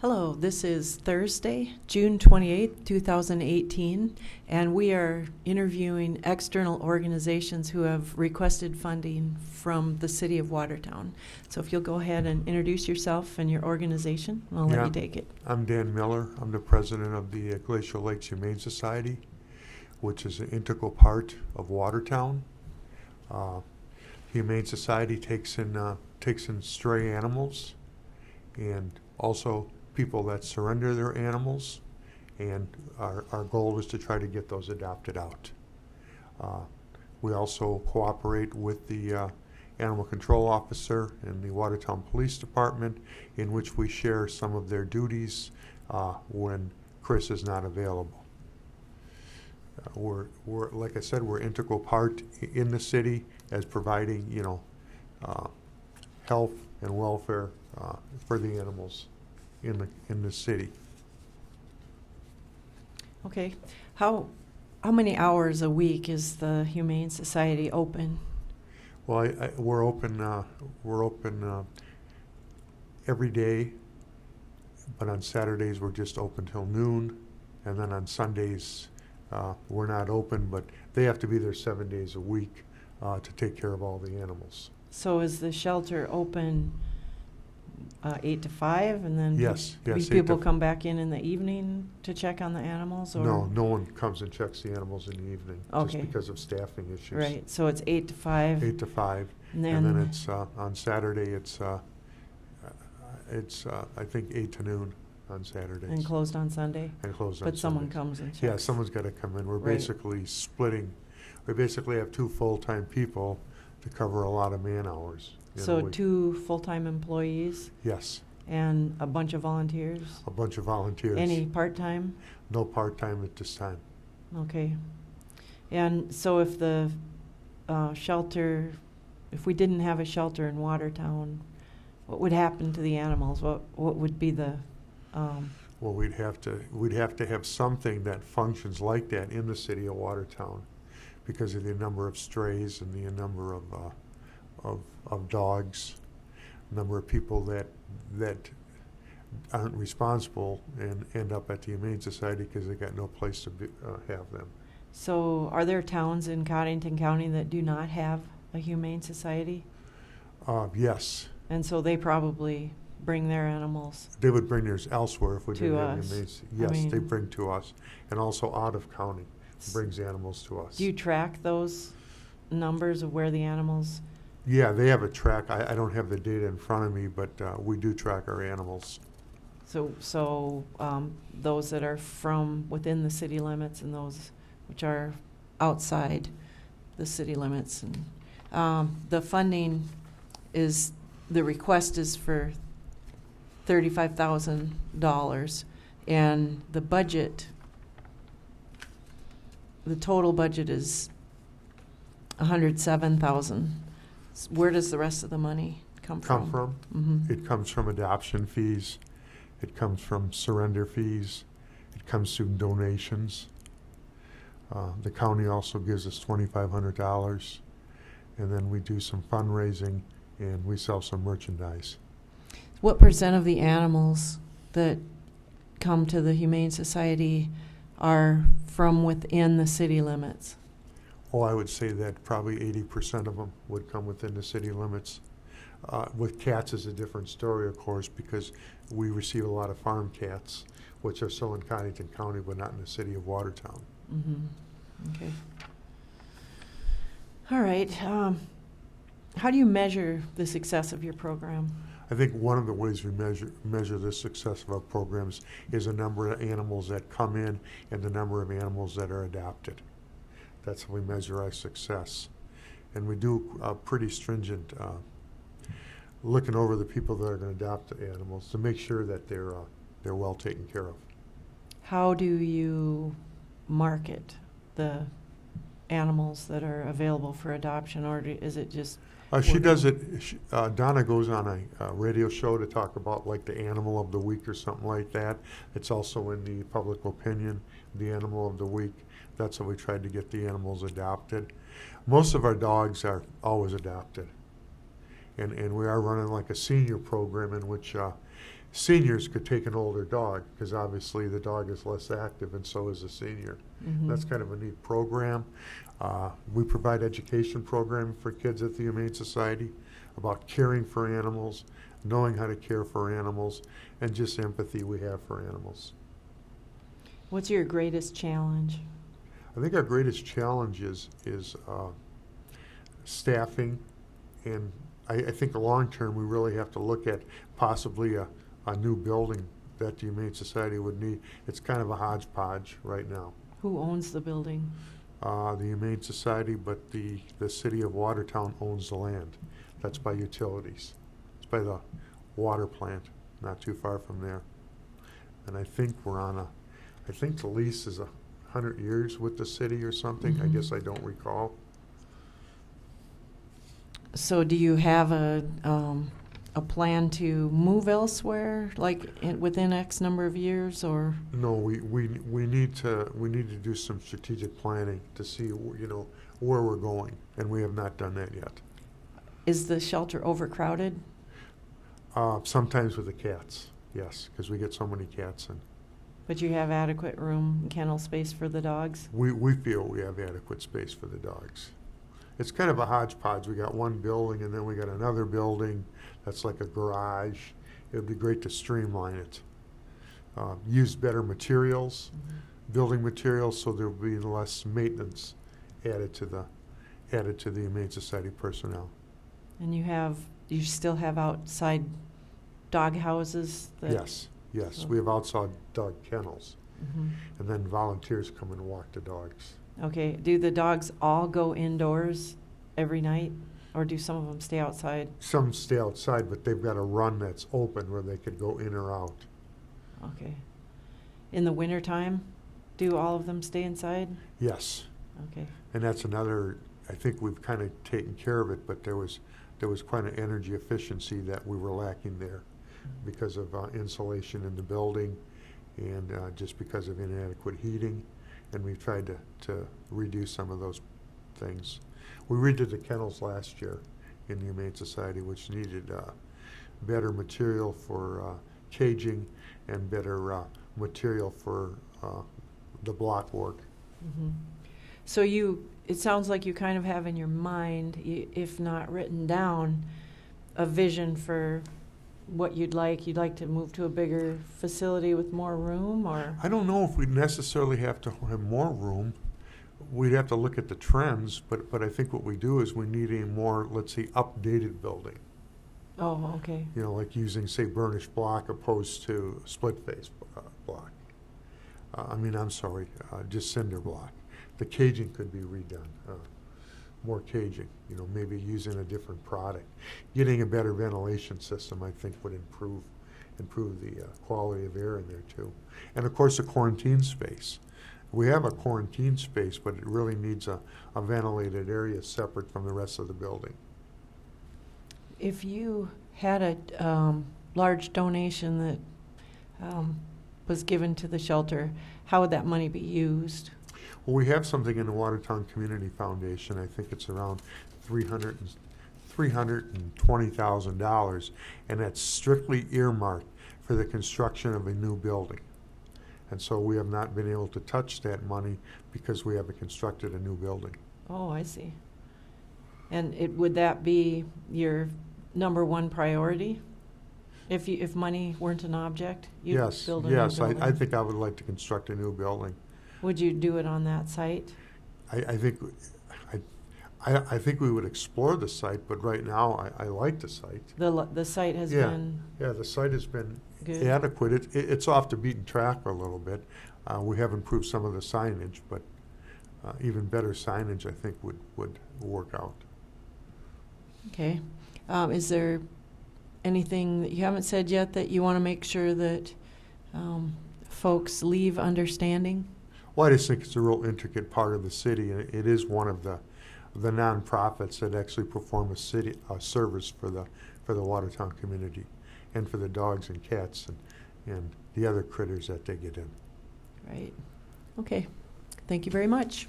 Hello, this is Thursday, June 28th, 2018, and we are interviewing external organizations who have requested funding from the City of Watertown. So if you'll go ahead and introduce yourself and your organization, I'll let you take it. I'm Dan Miller. I'm the president of the Glacial Lakes Humane Society, which is an integral part of Watertown. Humane Society takes in stray animals and also people that surrender their animals, and our goal is to try to get those adopted out. We also cooperate with the Animal Control Officer and the Watertown Police Department, in which we share some of their duties when Chris is not available. We're like I said, we're integral part in the city as providing, health and welfare for the animals in the city. Okay, how many hours a week is the Humane Society open? Well, we're open every day, but on Saturdays we're just open till noon, and then on Sundays we're not open, but they have to be there 7 days a week to take care of all the animals. So is the shelter open 8 to 5, and then yes, people come back in the evening to check on the animals? Or? No one comes and checks the animals in the evening, just because of staffing issues. Right, so it's 8 to 5. 8 to 5, and then it's on Saturday. It's I think 8 to noon on Saturdays. And closed on Sunday. And closed on But Sundays. someone comes and checks. Yeah, someone's got to come in. We're basically splitting. We basically have 2 full-time people to cover a lot of man hours. So 2 full-time employees? Yes. And a bunch of volunteers? A bunch of volunteers. Any part-time? No part-time at this time. Okay. And so if the shelter, if we didn't have a shelter in Watertown, what would happen to the animals? What would be the... Well, we'd have to have something that functions like that in the city of Watertown, because of the number of strays and the number of dogs, number of people that aren't responsible and end up at the Humane Society because they got no place to have them. So are there towns in Cottington County that do not have a Humane Society? Yes. And so they probably bring their animals. They would bring theirs elsewhere if we didn't have us. Humane. Yes, they bring to us, and also out of county brings animals to us. Do you track those numbers of where the animals? Yeah, they have a track. I don't have the data in front of me, but we do track our animals. So those that are from within the city limits and those which are outside the city limits. And the funding is, the request is for $35,000, and the budget, the total budget is $107,000. Where does the rest of the money come from? Mm-hmm. It comes from adoption fees. It comes from surrender fees. It comes through donations. The county also gives us $2,500, and then we do some fundraising and we sell some merchandise. What percent of the animals that come to the Humane Society are from within the city limits? Oh, I would say that probably 80% of them would come within the city limits. With cats is a different story, of course, because we receive a lot of farm cats, which are still in Cottington County, but not in the city of Watertown. Mm-hmm. Okay. All right. How do you measure the success of your program? I think one of the ways we measure the success of our programs is the number of animals that come in and the number of animals that are adopted. That's how we measure our success. And we do pretty stringent looking over the people that are going to adopt the animals to make sure that they're well taken care of. How do you market the animals that are available for adoption, or is it just... She does it. Donna goes on a radio show to talk about like the animal of the week or something like that. It's also in the public opinion, the animal of the week. That's how we tried to get the animals adopted. Most of our dogs are always adopted. And we are running like a senior program in which seniors could take an older dog, because obviously the dog is less active and so is the senior. Mhm. That's kind of a neat program. We provide education programming for kids at the Humane Society about caring for animals, knowing how to care for animals, and just empathy we have for animals. What's your greatest challenge? I think our greatest challenge is staffing, and I think long term we really have to look at possibly a new building that the Humane Society would need. It's kind of a hodgepodge right now. Who owns the building? The Humane Society, but the city of Watertown owns the land. That's by utilities. It's by the water plant, not too far from there. And I think I think the lease is 100 years with the city or something. I Mhm. guess I don't recall. So do you have a plan to move elsewhere, like within X number of years, or? No, we need to do some strategic planning to see, you know, where we're going, and we have not done that yet. Is the shelter overcrowded? Sometimes with the cats, yes, because we get so many cats in. But you have adequate room, kennel space for the dogs? We feel we have adequate space for the dogs. It's kind of a hodgepodge. We got one building, and then we got another building that's like a garage. It would be great to streamline it. Use better materials, building materials, so there will be less maintenance added to the Humane Society personnel. And you still have outside dog houses? Yes. So- We have outside dog kennels, Mhm. and then volunteers come and walk the dogs. Okay, do the dogs all go indoors every night, or do some of them stay outside? Some stay outside, but they've got a run that's open where they could go in or out. Okay. In the wintertime, do all of them stay inside? Yes, Okay. and that's another, I think we've kind of taken care of it, but there was quite an energy efficiency that we were lacking there because of insulation in the building and just because of inadequate heating, and we've tried to reduce some of those things. We redid the kennels last year in the Humane Society, which needed better material for caging and better material for the block work. Mhm. So it sounds like you kind of have in your mind, if not written down, a vision for what you'd like. You'd like to move to a bigger facility with more room, or? I don't know if we necessarily have to have more room. We'd have to look at the trends, but I think what we do is we need a more, let's say, updated building. Oh, okay. You know, like using, say, burnished block opposed to split face block. Just cinder block. The caging could be redone. More caging, you know, maybe using a different product. Getting a better ventilation system, I think, would improve the quality of air in there too. And of course, a quarantine space. We have a quarantine space, but it really needs a ventilated area separate from the rest of the building. If you had a large donation that was given to the shelter, how would that money be used? Well, we have something in the Watertown Community Foundation. I think it's around $320,000, and that's strictly earmarked for the construction of a new building. And so we have not been able to touch that money because we haven't constructed a new building. Oh, I see. And would that be your number one priority? If money weren't an object, you'd build a new building? I think I would like to construct a new building. Would you do it on that site? I think we would explore the site, but right now I like the site. The site has been the site has been good. adequate. It's off the beaten track a little bit. We have improved some of the signage, but even better signage I think would work out. Okay. Is there anything that you haven't said yet that you want to make sure that folks leave understanding? Well, I just think it's a real intricate part of the city, and it is one of the nonprofits that actually perform a service for the Watertown community, and for the dogs and cats and the other critters that they get in. Right. Okay. Thank you very much.